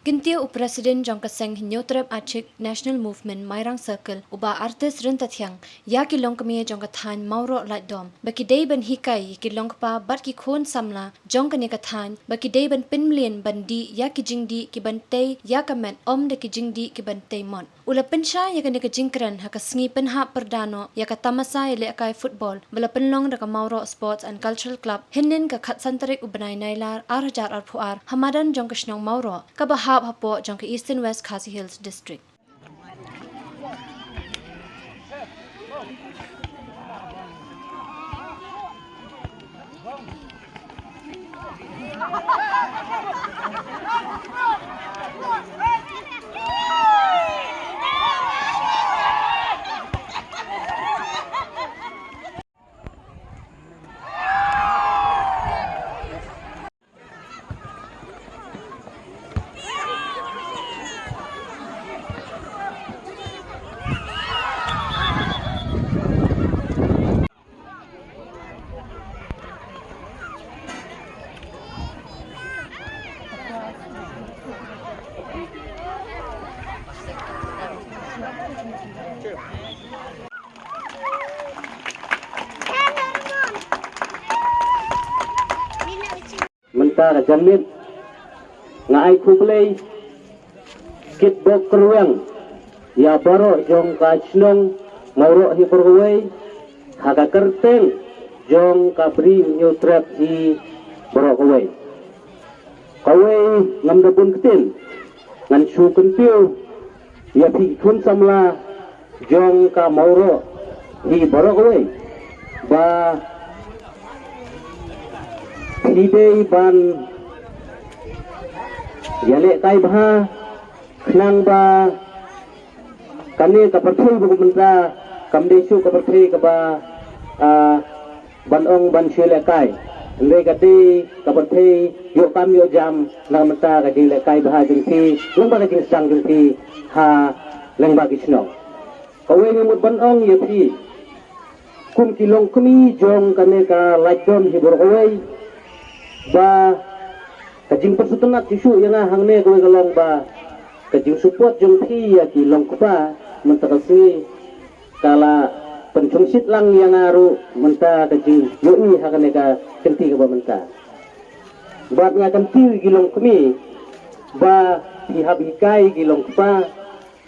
Gintia Presiden Jong Kaseng Hinyotrep Achik National Movement Mairang Circle uba artis rintathyang ya kilong kami jong kathan mauro laidom baki day ban hikai kilong pa bat ki khon samla jong kani kathan baki day ban pinmlien bandi ya ki jingdi ki bantay ya kamet de ki jingdi ki bantay mon ula pensha ya kani ka jingkran ha kasngi penha perdano ya ka tamasa ile akai football bala penlong da ka mauro sports and cultural club hinin ka khatsantarik ubanai nailar arhajar arpuar hamadan jong kashnong mauro ka bahab hapo jong ka Eastern West Khasi Hills district. Mentara jamit ngai kublai kit bok keruang ya baro jong ka chnong mauro hi perwei haga kerteng jong ka bri nyotrap hi baro kawai ngam da bun ketin ngan su kentiu ya phi khun samla jong ka mauro hi baro kawai ba Hidei ban yale kai bha khnang ba kane ka perthei bu mentra kamde su ka perthei ka ba ban ong ban shele kai le ka di ka perthei yo kam yo jam na mentra ka di le kai bha jing thi leng ba ka jing sang jing thi ha leng ba kisno ka we ni mut ban ong ye thi kum kilong kumi jong kane ka laidom hi bor kawai ba kajing persutunat tisu yang hangne kowe kalong ba kajing support jong thi ya ki long kupa mentakasi kala pencungsit lang yang aru menta kajing yoi hakane ka kenti ka ba menta buat nga kenti gilong kami ba pihab hikai gilong kupa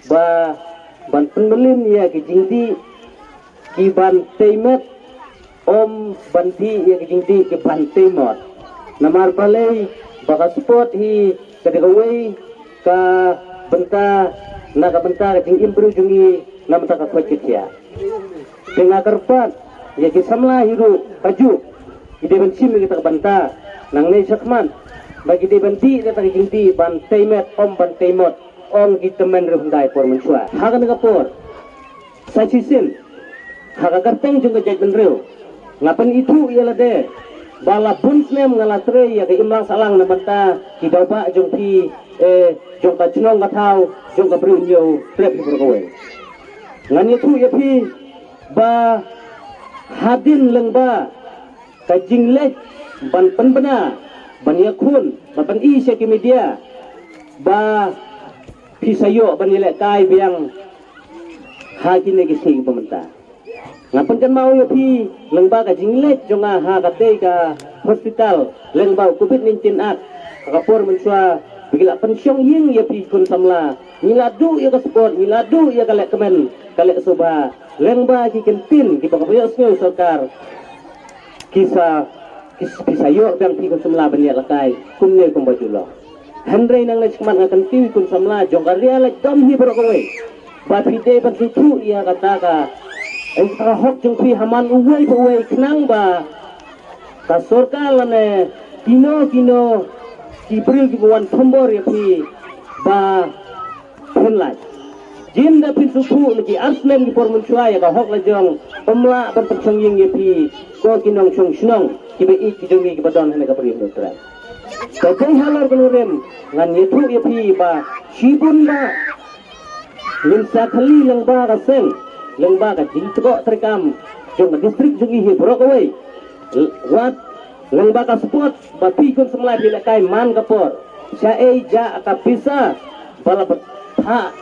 ba ban penmelin ya ki jingdi ki ban teimet om banti ya ki jingdi ki ban teimot namar palay baka support hi kadagaway ka benta na ka benta ka improve jungi na mata ka kwachit ya tinga karpat ya kisamla hiru kaju ide bensim kita ka benta nang nei sakman bagi de benti ta jinti ban teimet om ban teimot om gitemen rundai por mensua hagan ka por sachisin haga karteng junga jajben reu ngapan itu ialah de bala bunsnem ngalatre ya ke imlang salang na banta ki baba jong pi jong ka chnong ka thau jong ka brunyo trep hi berkowe ngani thu ya pi ba hadin lengba ka jinglek ban penbena ban yakun ban i se ki media ba pi sayo ban ile kai biang ha kine ki sing pementa ngapan kan mau ya pi lengba ka jinglek jonga ha ka te ka hospital lengba covid-19 ak kapor mensua bigila pensiong ying ya pi kun samla miladu ya ka sport miladu ya ka lek kemen ka lek soba lengba ki kentin ki baka payo snyo sarkar kisa yo bang pi kun samla banya lakai kumne kum bajulo handrai nang lek man akan ti kun samla jong ka riala dom hi bro kowe ba pi de ban tu ya kata ka hok jeng pi haman uwei uwei kenang ba kasorka lane kino kibril ki buan tombor ya pi ba punlai jim da pi suku lagi aslem ki por muncua ya ka hok la jong pemla ban persong ying ya pi ko kinong chong snong ki be ik jongi ki badon hane ka pri dokter ka kai halar kenurem ngan yetu ya pi ba sibun ba limsa khali lang ba ka seng lengba ka jingtko terkam jong distrik jungi hi brokawai wat lengba ka sport ba pi kun semlai bila kai man kapor syai ja akapisa bala betha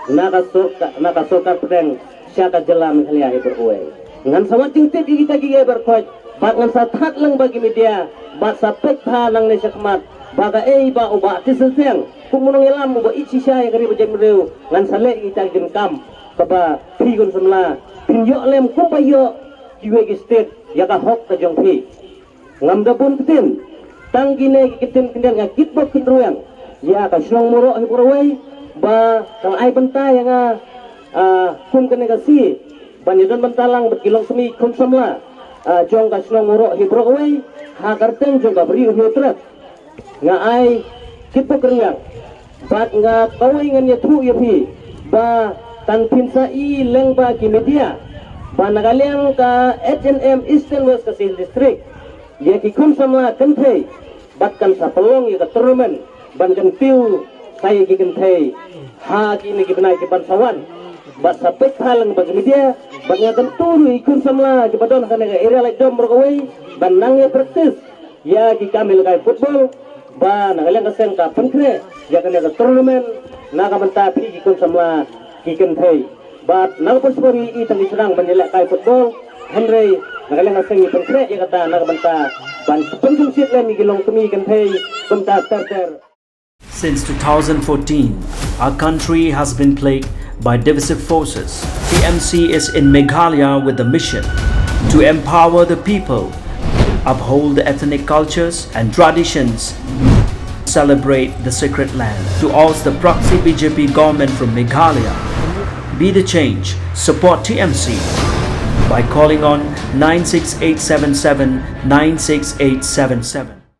nakasokar pedang syaka jelam khalia berkuai ngan sama tingtip kita gigi berkuai bat ngan sathat lang bagi media bat sapek pha lang ne sakmat baga ba uba tiseng kumunong ilam uba ichi syai kari bajang mereu ngan sale kita genkam kaba pigun semla pinyo lem kumpayo kiwe state yaka hok ta jong phi ngam da bun kitin tanggine kitin kinden ngakit bok kinruang ya ka snong muro hiburawai ba kang ai bentai nga kum kene kasi banyadan bentalang berkilong semi kum samla jong ka snong muro hiburawai ha karteng jong ka beri utrat nga ai kipo kerengang bat nga kawai ngan ya thu ya phi ba tan pinsa i leng ba ki media ba nagaliang ka HNM Eastern West Kasih District ya ki kum samla kenthe bat kan sa pelong ya ka tournament ban kan piu saya ki kenthe ha ki ni ki benai ki bansawan bat sa pek halang bagi media bat nga kan turu ikun samla ki badon kana ka area like dom berkawai ban nang ya praktis ya ki kamil kai football ba nagaliang ka sen ka penkre ya kan ka tournament naga menta pi ki kun samla ki kenthe bat nang perspori i tangi serang banjelak kai football Henry nagaliang ka sen ki penkre ya kata naga menta ban penjung sit le mi gilong kemi kenthe kumta terter. Since 2014, our country has been plagued by divisive forces. TMC is in Meghalaya with the mission to empower the people, uphold the ethnic cultures and traditions, celebrate the sacred land. To oust the proxy BJP government from Meghalaya, be the change, support TMC by calling on 96877 96877.